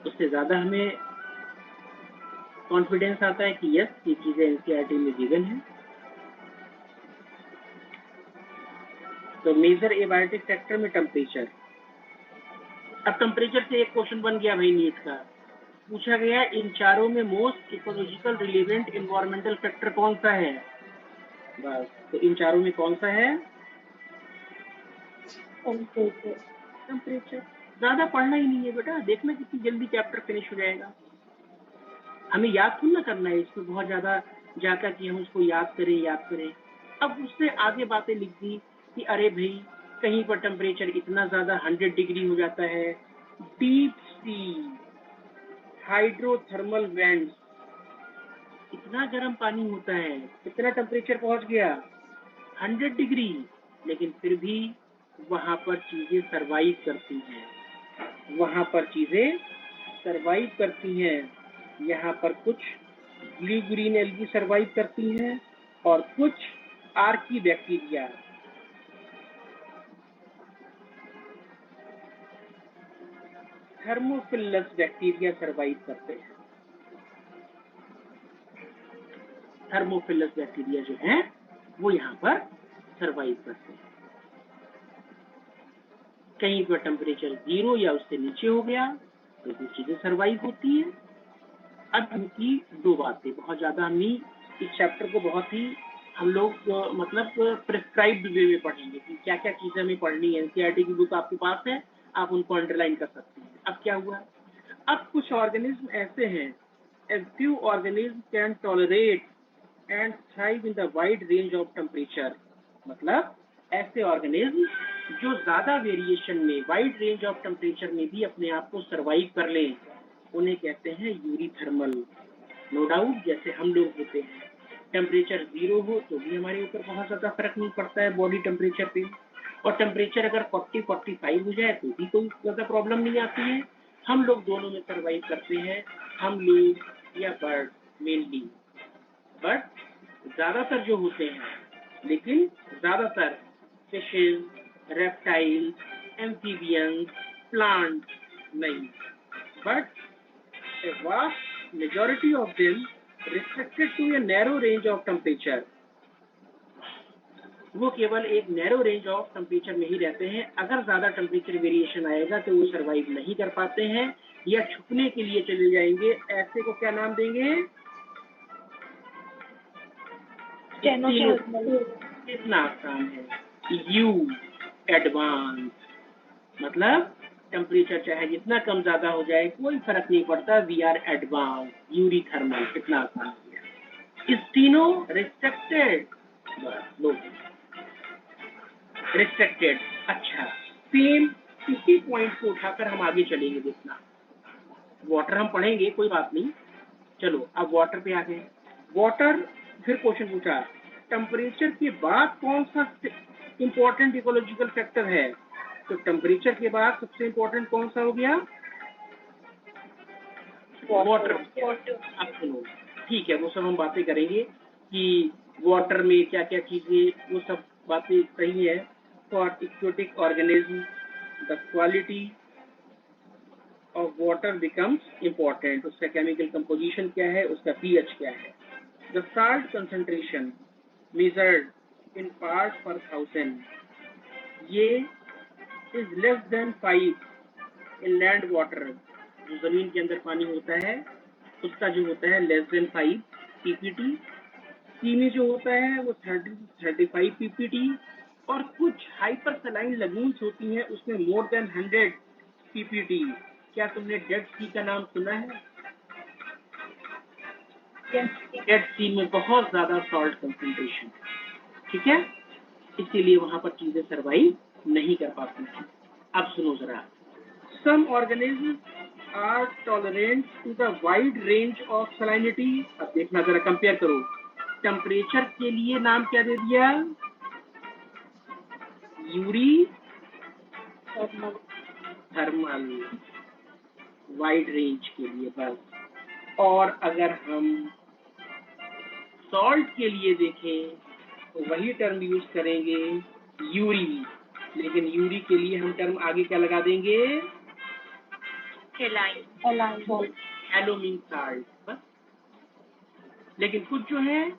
उससे ज्यादा हमें कॉन्फिडेंस आता है कि यस, ये चीजें एनसीईआरटी में गिवन है। तो मेजर एबायोटिक फैक्टर में टेम्परेचर। अब टेम्परेचर से एक क्वेश्चन बन गया भाई नीट का, पूछा गया इन चारों में most ecological relevant environmental factor कौन सा है। बस, तो इन चारों में कौन सा है, टेम्परेचर। ज्यादा पढ़ना ही नहीं है बेटा, देखना कितनी जल्दी चैप्टर फिनिश हो जाएगा। हमें याद थोड़ा करना है इसको बहुत ज्यादा जाकर कि हम उसको याद करें। अब उससे आगे बातें लिख दी कि अरे भाई कहीं पर टेम्परेचर इतना ज्यादा 100 डिग्री हो जाता है, डीप सी हाइड्रोथर्मल वेंट्स इतना गर्म पानी होता है, कितना टेम्परेचर पहुंच गया, 100 डिग्री, लेकिन फिर भी वहां पर चीजें सरवाइव करती हैं, वहां पर चीजें सरवाइव करती हैं। यहाँ पर कुछ ब्लू ग्रीन एल्गी सरवाइव करती हैं और कुछ Archie bacteria, thermophilus bacteria survive करते हैं। थर्मोफिलस बैक्टीरिया जो हैं वो यहाँ पर सरवाइव करते हैं। कहीं पर टेम्परेचर 0 या उससे नीचे हो गया तो ये चीजें सरवाइव होती हैं। अब इनकी दो बातें, बहुत ज्यादा हम इस चैप्टर को बहुत ही हम लोग मतलब प्रिस्क्राइब्ड वे में पढ़ेंगे कि क्या क्या चीजें हमें पढ़नी है। एनसीईआरटी की बुक आपके पास है, आप उनको अंडरलाइन कर सकते हैं। अब क्या हुआ, अब कुछ ऑर्गेनिज्म ऐसे हैं, a few organisms can tolerate and thrive in the wide range of temperature, मतलब ऐसे ऑर्गेनिज्म जो ज्यादा वेरिएशन में, वाइड रेंज ऑफ टेम्परेचर में भी अपने आप को सरवाइव कर लें, उन्हें कहते हैं यूरीथर्मल। नो डाउट जैसे हम लोग होते हैं, टेम्परेचर 0 हो तो भी हमारे ऊपर बहुत ज्यादा फर्क नहीं पड़ता है बॉडी टेम्परेचर पे, और टेम्परेचर अगर 40-45 हो जाए तो भी कोई ज्यादा प्रॉब्लम नहीं आती है। हम लोग दोनों में सरवाइव करते हैं, हम लोग या बर्ड, मेनली बर्ड ज्यादातर जो होते हैं, लेकिन ज्यादातर फिशेज, रेप्टाइल, एम्फीबियंस, प्लांट नहीं, but a vast majority of them restricted to a narrow range of temperature, वो केवल एक नैरो रेंज ऑफ टेम्परेचर में ही रहते हैं। अगर ज्यादा टेम्परेचर वेरिएशन आएगा तो वो सरवाइव नहीं कर पाते हैं या छुपने के लिए चले जाएंगे। ऐसे को क्या नाम देंगे, कितना आसान है, यू एडवांस, मतलब टेम्परेचर चाहे जितना कम ज्यादा हो जाए कोई फर्क नहीं पड़ता, वी आर एडवांस यूरीथर्मल, कितना आसान हो गया। Steno restricted, restricted. अच्छा, सेम इसी पॉइंट को उठाकर हम आगे चलेंगे। देखना, वाटर हम पढ़ेंगे, कोई बात नहीं, चलो अब वाटर पे आ गए। वाटर, फिर क्वेश्चन पूछा टेम्परेचर के बाद कौन सा इंपॉर्टेंट इकोलॉजिकल फैक्टर है, तो टेम्परेचर के बाद सबसे इंपॉर्टेंट कौन सा हो गया, वाटर। अब सुनो, ठीक है, वो सब हम बातें करेंगे कि वाटर में क्या क्या चीजें, वो सब बातें सही है। For aquatic organism the quality of water becomes important, उसका केमिकल कंपोजिशन क्या है, उसका पीएच क्या है। The salt concentration measured in part पर 1000, ये is less than 5 in land water, जो जमीन के अंदर पानी होता है उसका जो होता है लेस देन 5 पीपीटी, सी में जो होता है वो 30-35 पीपीटी, और कुछ हाइपर सलाइन लगून्स होती हैं उसमें मोर देन 100 पीपीटी। क्या तुमने डेड सी का नाम सुना है? डेड सी में बहुत ज्यादा सॉल्ट कंसंट्रेशन, ठीक है, इसीलिए वहां पर चीजें सरवाइव नहीं कर पाती हैं। अब सुनो जरा, some organism are tolerant to the wide range of salinity. अब देखना जरा, कंपेयर करो, टेम्परेचर के लिए नाम क्या दे दिया, यूरी थर्मल, वाइड रेंज के लिए बस। और अगर हम सॉल्ट के लिए देखें तो वही टर्म यूज करेंगे, यूरी, लेकिन यूरी के लिए हम टर्म आगे क्या लगा देंगे, एलोमिन साल्ट बस। लेकिन कुछ जो है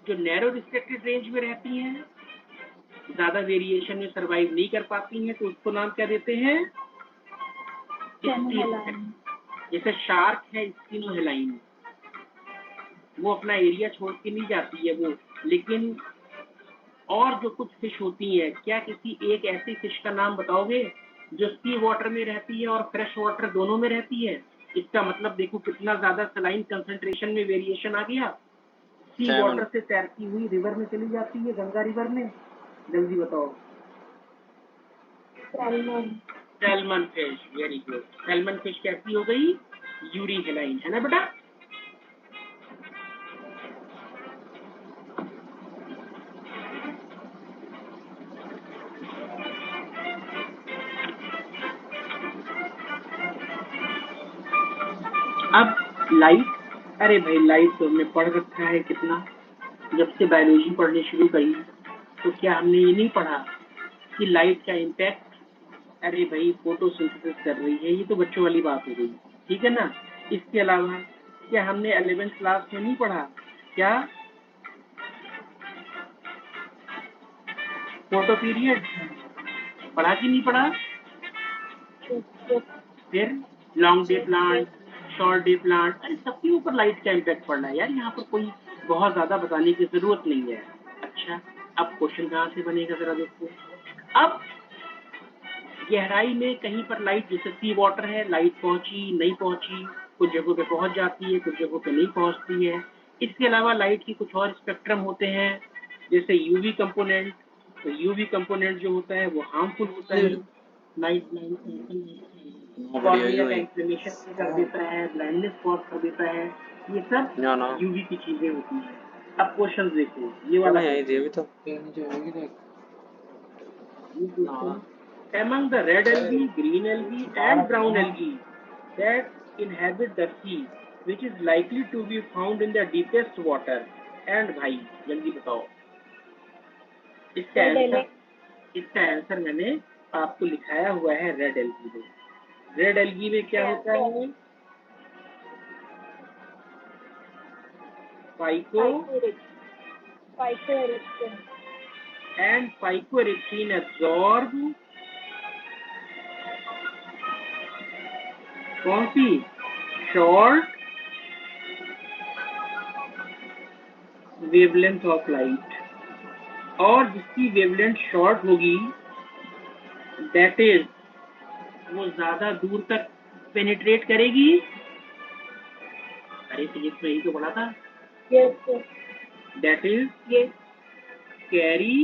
जो नैरो रिस्ट्रिक्टेड रेंज में रहती हैं, ज्यादा वेरिएशन में सरवाइव नहीं कर पाती हैं, तो उसको नाम क्या देते हैं, जैसे शार्क है स्टिनोहेलाइन, वो अपना एरिया छोड़ के नहीं जाती है वो, लेकिन और जो कुछ फिश होती हैं, क्या किसी एक ऐसी फिश का नाम बताओगे जो सी वाटर में रहती है और फ्रेश वाटर दोनों में रहती है? इसका मतलब देखो कितना ज्यादा सलाइन कंसंट्रेशन में वेरिएशन आ गया। सी वाटर से तैरती हुई रिवर में चली जाती है, गंगा रिवर में, जल्दी बताओ। Salmon fish, very good. Salmon fish कैसी हो गई, यूरी हेलाइन, है ना बेटा। अब लाइट, अरे भाई लाइट तो हमने पढ़ रखा है कितना, जब से बायोलॉजी पढ़नी शुरू करी तो क्या हमने ये नहीं पढ़ा कि लाइट का इम्पैक्ट, अरे भाई फोटोसिंथेसिस कर रही है, ये तो बच्चों वाली बात हो गई, ठीक है ना। इसके अलावा क्या हमने 11th क्लास में नहीं पढ़ा, क्या फोटो पीरियड पढ़ा कि नहीं पढ़ा। फिर long day plant, short day plant, अरे सबके ऊपर लाइट का इम्पैक्ट पड़ना है यार, यहाँ पर कोई बहुत ज्यादा बताने की जरूरत नहीं है। अच्छा, अब क्वेश्चन कहाँ से बनेगा जरा देखो। अब गहराई में कहीं पर लाइट, जैसे सी वाटर है, लाइट पहुंची नहीं पहुंची, कुछ जगहों पे पहुंच जाती है, कुछ जगहों पे नहीं पहुंचती है। इसके अलावा लाइट की कुछ और स्पेक्ट्रम होते हैं, जैसे यूवी कंपोनेंट। तो यूवी कंपोनेंट जो होता है वो हार्मफुल होता है, नाइट कॉर्निया का इंफ्लेमेशन कर देता है, ब्लाइंडनेस कॉज कर देता है, ये सब ना ना यूवी की चीजें होती हैं। अब क्वेश्चन देखो, ये वाला यही थी अभी तो। among the red algae, green algae and brown algae that inhabit the sea, which is likely to be found in the deepest water, and भाई जल्दी बताओ इसका आंसर मैंने आपको लिखाया हुआ है रेड एल्गी में। रेड एल्गी में क्या होता है, फाइकोएरिथ्रिन एब्जॉर्ब कौन सी, शॉर्ट वेवलेंथ ऑफ लाइट, और जिसकी वेवलेंथ शॉर्ट होगी दैट इज वो ज्यादा दूर तक पेनिट्रेट करेगी। अरे फिजिक्स में यही तो पढ़ा था, that is carry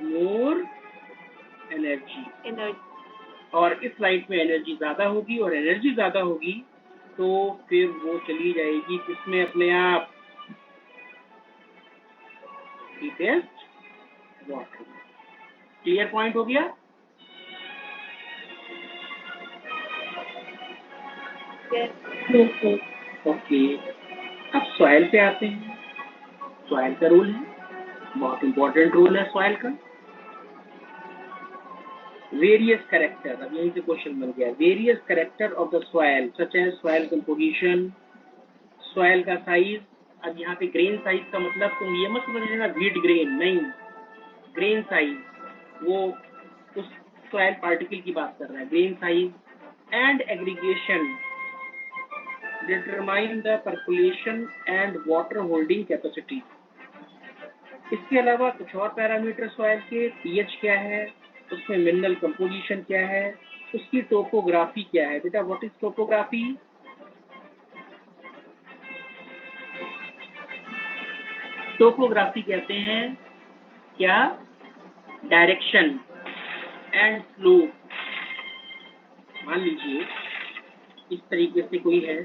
more energy, और इस लाइट में एनर्जी ज्यादा होगी, और एनर्जी ज्यादा होगी तो फिर वो चली जाएगी किसमें, अपने आप डीपेस्ट वाटर। क्लियर पॉइंट हो गया। ओके, अब सॉइल पे आते हैं। सॉइल का रोल है, बहुत इंपॉर्टेंट रोल है सॉइल का। वेरियस कैरेक्टर, अब यहीं से क्वेश्चन बन गया, various character of the soil such as soil composition, soil का साइज। अब यहाँ पे ग्रेन साइज का मतलब तुम ये मत समझ लेना व्हीट ग्रेन, नहीं, ग्रेन साइज वो उस सॉइल पार्टिकल की बात कर रहा है, grain size and aggregation determine the percolation and water holding capacity. इसके अलावा कुछ और पैरामीटर सॉइल के, पीएच क्या है, उसमें मिनरल कंपोजिशन क्या है, उसकी टोपोग्राफी क्या है। बेटा व्हाट इज टोपोग्राफी, टोपोग्राफी कहते हैं क्या, डायरेक्शन एंड स्लोप। मान लीजिए इस तरीके से कोई है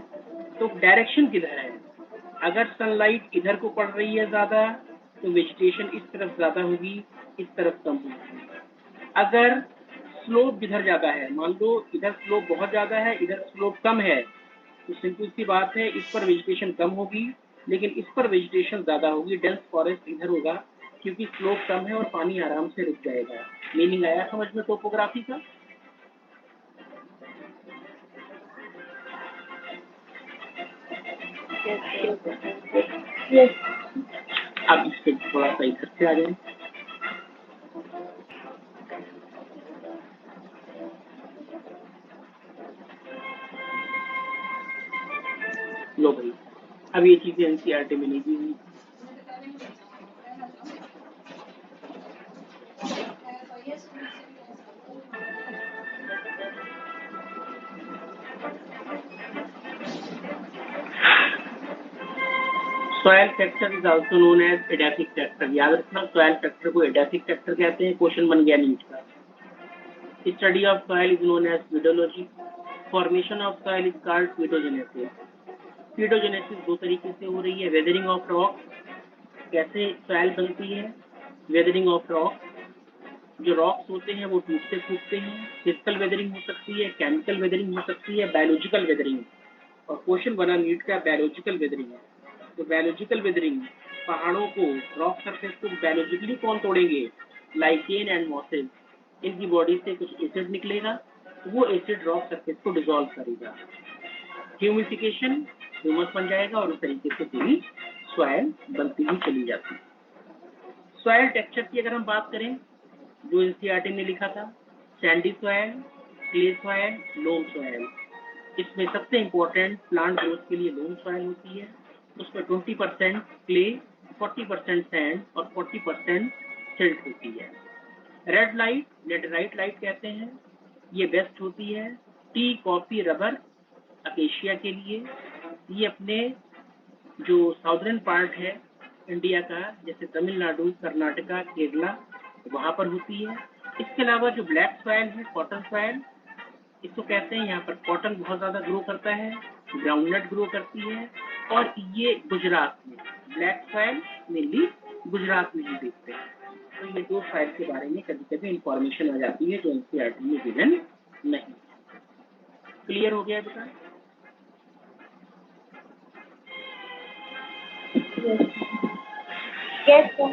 तो डायरेक्शन किधर है, अगर सनलाइट इधर को पड़ रही है ज्यादा तो वेजिटेशन इस तरफ ज्यादा होगी, इस तरफ कम होगी। अगर स्लोप इधर ज्यादा है, मान लो इधर स्लोप बहुत ज्यादा है, इधर स्लोप कम है, तो सिंपल सी बात है इस पर वेजिटेशन कम होगी, लेकिन इस पर वेजिटेशन ज्यादा होगी, डेंस फॉरेस्ट इधर होगा क्योंकि स्लोप कम है और पानी आराम से रुक जाएगा। मीनिंग आया समझ में टोपोग्राफी का। अब इस पे थोड़ा सा इधर से आ जाए, लो भाई अब ये चीजें एनसीईआरटी में नहीं दी हुई। Soil factor is also known as edaphic factor, याद रखना सॉइल फैक्टर को एडाफिक फैक्टर कहते हैं। क्वेश्चन बन गया नीट का। Study of soil is known as pedology, formation of soil is called pedogenesis. Pedogenesis दो तरीके से हो रही है, वेदरिंग ऑफ रॉक, कैसे सॉइल बनती है, वेदरिंग ऑफ रॉक, जो रॉक्स होते हैं वो टूटते फूटते हैं। फिजिकल वेदरिंग हो सकती है, केमिकल वेदरिंग हो सकती है, बायोलॉजिकल वेदरिंग। और क्वेश्चन बना नीट का बायोलॉजिकल वेदरिंग है। तो बायोलॉजिकल वेदरिंग, पहाड़ों को, रॉक सरफेस को बायोलॉजिकली कौन तोड़ेंगे? Lichen and mosses. इनकी बॉडी से कुछ एसिड निकलेगा, वो एसिड रॉक सरफेस को डिसॉल्व करेगा। ह्यूमिफिकेशन, ह्यूमस बन जाएगा और उस तरीके से पूरी सॉइल बनती ही चली जाती है। सॉइल टेक्सचर की अगर हम बात करें, जो एनसीईआरटी ने लिखा था, sandy soil, clay soil, loam soil. इसमें सबसे इम्पोर्टेंट प्लांट ग्रोथ के लिए लोम सॉइल होती है। उसमें 20% क्ले, 40% सैंड और 40% सिल्ट होती है। रेड लाइट, लेटराइट लाइट कहते हैं, ये बेस्ट होती है टी, कॉफी, रबर, अकेशिया के लिए। ये अपने जो साउदर्न पार्ट है इंडिया का, जैसे तमिलनाडु, कर्नाटका, केरला, वहां पर होती है। इसके अलावा जो ब्लैक सॉइल है, कॉटन सॉइल, इसको कहते हैं, यहाँ पर कॉटन बहुत ज्यादा ग्रो करता है, ग्राउंडनट ग्रो करती है। और ये गुजरात में ब्लैक सॉइल मेनली गुजरात में ही देखते हैं। तो ये दो सॉइल के बारे में कभी कभी इंफॉर्मेशन आ जाती है जो एनसीईआरटी में गिवन नहीं। क्लियर हो गया बेटा? Yes, sir.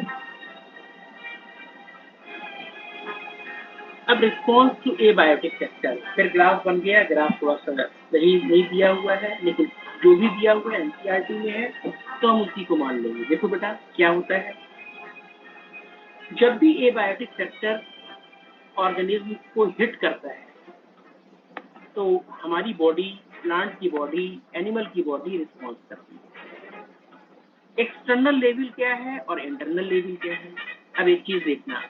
अब रिस्पॉन्स टू एबायोटिक सेक्टर, फिर ग्राफ बन गया। ग्राफ थोड़ा सा सही नहीं दिया हुआ है, लेकिन जो भी दिया हुआ है एनसीईआरटी में है तो हम उसी को मान लेंगे। देखो बेटा क्या होता है, जब भी एबायोटिक सेक्टर ऑर्गेनिज्म को हिट करता है तो हमारी बॉडी, प्लांट की बॉडी, एनिमल की बॉडी रिस्पॉन्स करती है। एक्सटर्नल लेवल क्या है और इंटरनल लेवल क्या है? अब एक चीज देखना,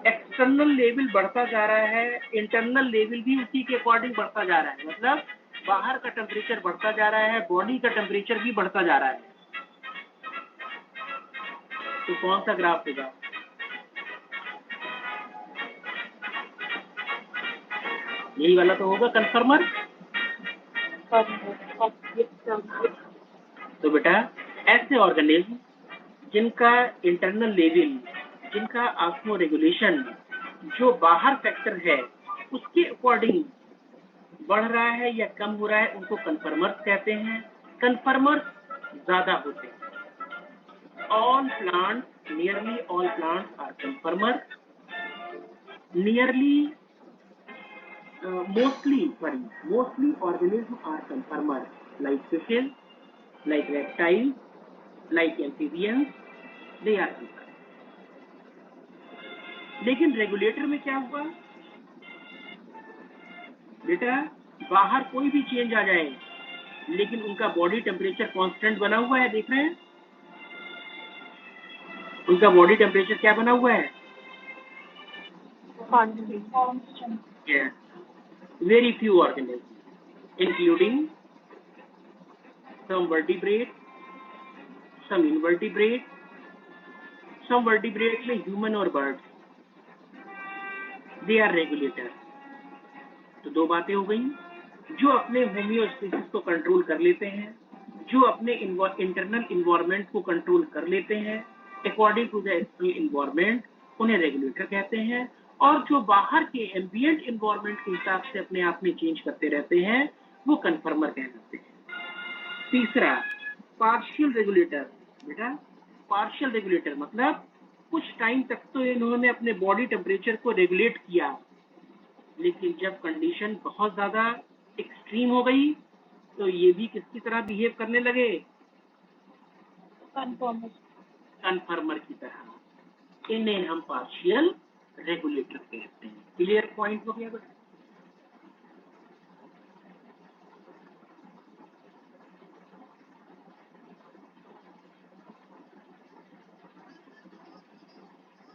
एक्सटर्नल लेवल बढ़ता जा रहा है, इंटरनल लेवल भी उसी के अकॉर्डिंग बढ़ता जा रहा है। मतलब बाहर का टेम्परेचर बढ़ता जा रहा है, बॉडी का टेम्परेचर भी बढ़ता जा रहा है। तो कौन सा ग्राफ होगा? यही वाला तो होगा, कन्फर्मर। तो बेटा ऐसे ऑर्गेनिज्म जिनका इंटरनल लेवल, जिनका ऑस्मो रेगुलेशन जो बाहर फैक्टर है उसके अकॉर्डिंग बढ़ रहा है या कम हो रहा है, उनको कन्फर्मर्स कहते हैं। कन्फर्मर्स ज्यादा होते हैं। All plants, nearly all plants are conformer. Nearly mostly organisms are conformer, like fishes, like reptiles, like amphibians, they are conformer. लेकिन रेगुलेटर में क्या हुआ बेटा? बाहर कोई भी चेंज आ जाए लेकिन उनका बॉडी टेम्परेचर कांस्टेंट बना हुआ है। देख रहे हैं, उनका बॉडी टेम्परेचर क्या बना हुआ है? Yeah. Very few organisms, including some vertebrates, some invertebrates, some vertebrates में ह्यूमन और बर्ड्स, दे आर रेगुलेटर। तो दो बातें हो गई, जो अपने होमियोस्टेसिस को कंट्रोल कर लेते हैं, जो अपने इंटरनल इन्वायरमेंट को कंट्रोल कर लेते हैं according to the external environment, उन्हें रेगुलेटर कहते हैं। और जो बाहर के एम्बिएंट इन्वायरमेंट के हिसाब से अपने आप में चेंज करते रहते हैं वो कन्फर्मर कहलाते हैं। तीसरा, पार्शियल रेगुलेटर। बेटा पार्शियल रेगुलेटर मतलब कुछ टाइम तक तो इन्होंने अपने बॉडी टेम्परेचर को रेगुलेट किया, लेकिन जब कंडीशन बहुत ज्यादा एक्सट्रीम हो गई तो ये भी किसकी तरह बिहेव करने लगे? कन्फर्मर की तरह। इन्हें हम पार्शियल रेगुलेटर कहते हैं। क्लियर पॉइंट हो गया बेटा?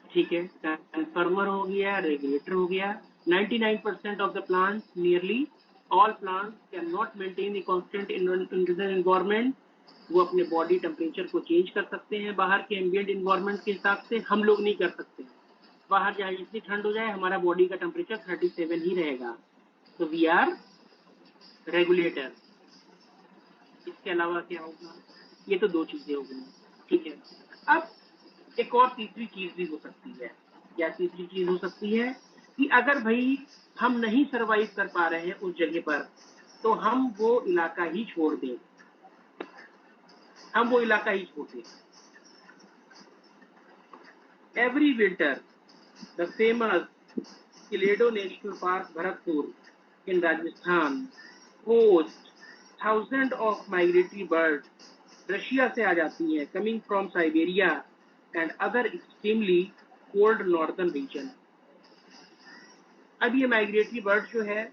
ठीक है, कन्फर्मर हो गया, रेगुलेटर हो गया। 99% of the plants, nearly all plants can not maintain a constant internal environment. वो अपने बॉडी टेम्परेचर को चेंज कर सकते हैं बाहर के एम्बिएंट एनवायरनमेंट के हिसाब से, हम लोग नहीं कर सकते। बाहर चाहे जितनी ठंड हो जाए हमारा बॉडी का टेम्परेचर 37 ही रहेगा। तो वी आर रेगुलेटर। इसके अलावा क्या होगा? ये तो दो चीजें हो गई। ठीक है, अब एक और तीसरी चीज भी हो सकती है, या तीसरी चीज हो सकती है कि अगर भाई हम नहीं सरवाइव कर पा रहे हैं उस जगह पर, तो हम वो इलाका ही छोड़ दें, हम वो इलाका ही छोड़ दें। Every winter the famous Keoladeo national park Bharatpur in Rajasthan host thousand of migratory bird. Russia से आ जाती हैं, coming from Siberia and other extremely cold northern region. अब ये माइग्रेटरी बर्ड जो है,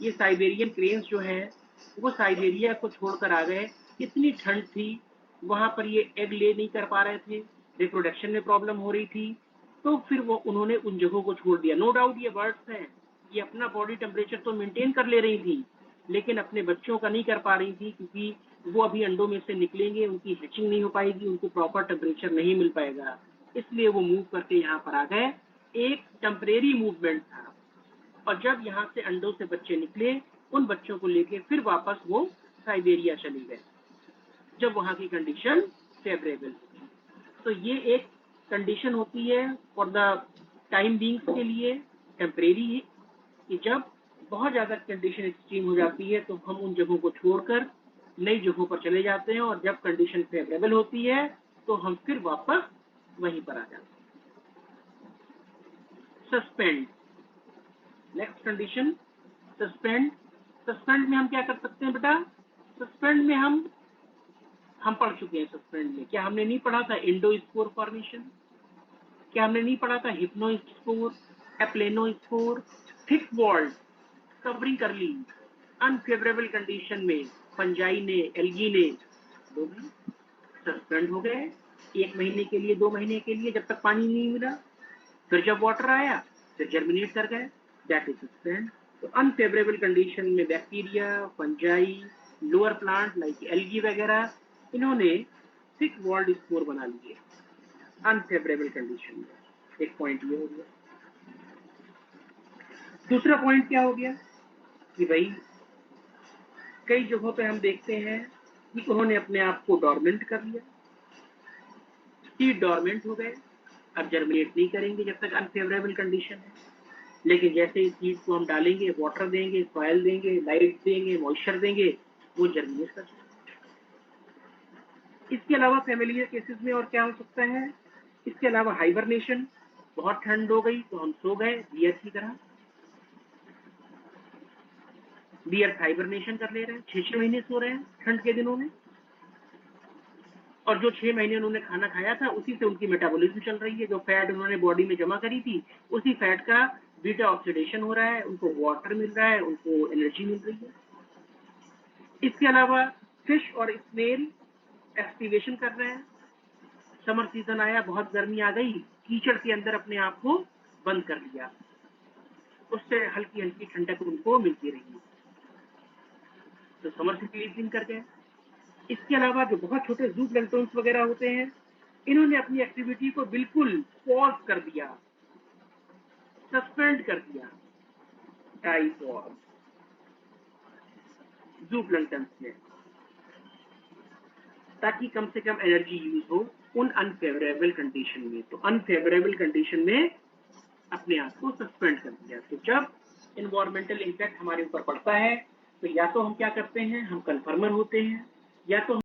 ये साइबेरियन क्रेन्स जो है, वो साइबेरिया को छोड़कर आ गए। इतनी ठंड थी वहां पर, ये एग ले नहीं कर पा रहे थे, रिप्रोडक्शन में प्रॉब्लम हो रही थी, तो फिर वो उन्होंने उन जगहों को छोड़ दिया। नो डाउट ये बर्ड्स हैं, ये अपना बॉडी टेम्परेचर तो मेंटेन कर ले रही थी, लेकिन अपने बच्चों का नहीं कर पा रही थी, क्योंकि वो अभी अंडों में से निकलेंगे, उनकी हैचिंग नहीं हो पाएगी, उनको प्रॉपर टेम्परेचर नहीं मिल पाएगा, इसलिए वो मूव करके यहाँ पर आ गए। एक टेम्परेरी मूवमेंट था, और जब यहाँ से अंडों से बच्चे निकले, उन बच्चों को लेके फिर वापस वो साइबेरिया चले गए, जब वहाँ की कंडीशन फेवरेबल थी। तो ये एक कंडीशन होती है फॉर द टाइम बीइंग के लिए, टेम्परेरी है, कि जब बहुत ज्यादा कंडीशन एक्सट्रीम हो जाती है तो हम उन जगहों को छोड़कर नई जगहों पर चले जाते हैं, और जब कंडीशन फेवरेबल होती है तो हम फिर वापस वहीं पर आ जाते हैं। Suspend, next condition suspend. Suspend में हम क्या कर सकते हैं बेटा? सस्पेंड में हम पढ़ चुके हैं। सस्पेंड में क्या हमने नहीं पढ़ा था? एंडोस्पोर फॉर्मेशन, क्या हमने नहीं पढ़ा था? हिप्नोस्पोर, एप्लेनोस्पोर, थिक वॉल्ड कवरिंग कर ली। अनफेवरेबल कंडीशन में फंजाई ने, एल्गी ने सस्पेंड हो गए 1 महीने के लिए, 2 महीने के लिए, जब तक पानी नहीं मिला। फिर जब वाटर आया फिर जर्मिनेट कर गए, दैट इज सस्पेंड। तो अनफेवरेबल कंडीशन में bacteria, fungi, lower plant like algae वगैरह, इन्होंने थिक वॉल्ड स्पोर बना लिए अनफेवरेबल कंडीशन में। एक पॉइंट ये हो गया। दूसरा पॉइंट क्या हो गया कि भाई कई जगहों पे हम देखते हैं कि उन्होंने अपने आप को डॉर्मेंट कर लिया, सीड डॉर्मेंट हो गए, अब जर्मिनेट नहीं करेंगे जब तक अनफेवरेबल कंडीशन है। लेकिन जैसे ही सीड को हम डालेंगे, वाटर देंगे, सॉइल देंगे, लाइट देंगे, मॉइस्चर देंगे, वो जर्मिनेट कर जाएंगे। इसके अलावा फैमिलियर केसेस में और क्या हो सकता है? इसके अलावा हाइबरनेशन, बहुत ठंड हो गई तो हम सो गए बियर की तरह। बियर हाइबरनेशन कर ले रहे हैं, 6 महीने सो रहे हैं ठंड के दिनों में, और जो 6 महीने उन्होंने खाना खाया था उसी से उनकी मेटाबॉलिज्म चल रही है। जो फैट उन्होंने बॉडी में जमा करी थी, उसी फैट का बीटा ऑक्सीडेशन हो रहा है, उनको वाटर मिल रहा है, उनको एनर्जी मिल रही है। इसके अलावा फिश और स्नेल एक्टिवेशन कर रहे हैं। समर सीजन आया, बहुत गर्मी आ गई, कीचड़ के अंदर अपने आप को बंद कर लिया, उससे हल्की हल्की ठंडक उनको मिलती रही, तो समर से क्लीनिंग कर गए। इसके अलावा जो बहुत छोटे जू प्लैंक्टन्स वगैरह होते हैं, इन्होंने अपनी एक्टिविटी को बिल्कुल पॉज कर दिया, सस्पेंड कर दिया, डाइपॉज जू प्लैंक्टन्स ने, ताकि कम से कम एनर्जी यूज हो उन अनफेवरेबल कंडीशन में। तो अनफेवरेबल कंडीशन में अपने आप को सस्पेंड कर दिया। तो जब इन्वायरमेंटल इम्पैक्ट हमारे ऊपर पड़ता है, तो या तो हम क्या करते हैं, हम कन्फर्मर होते हैं, या तो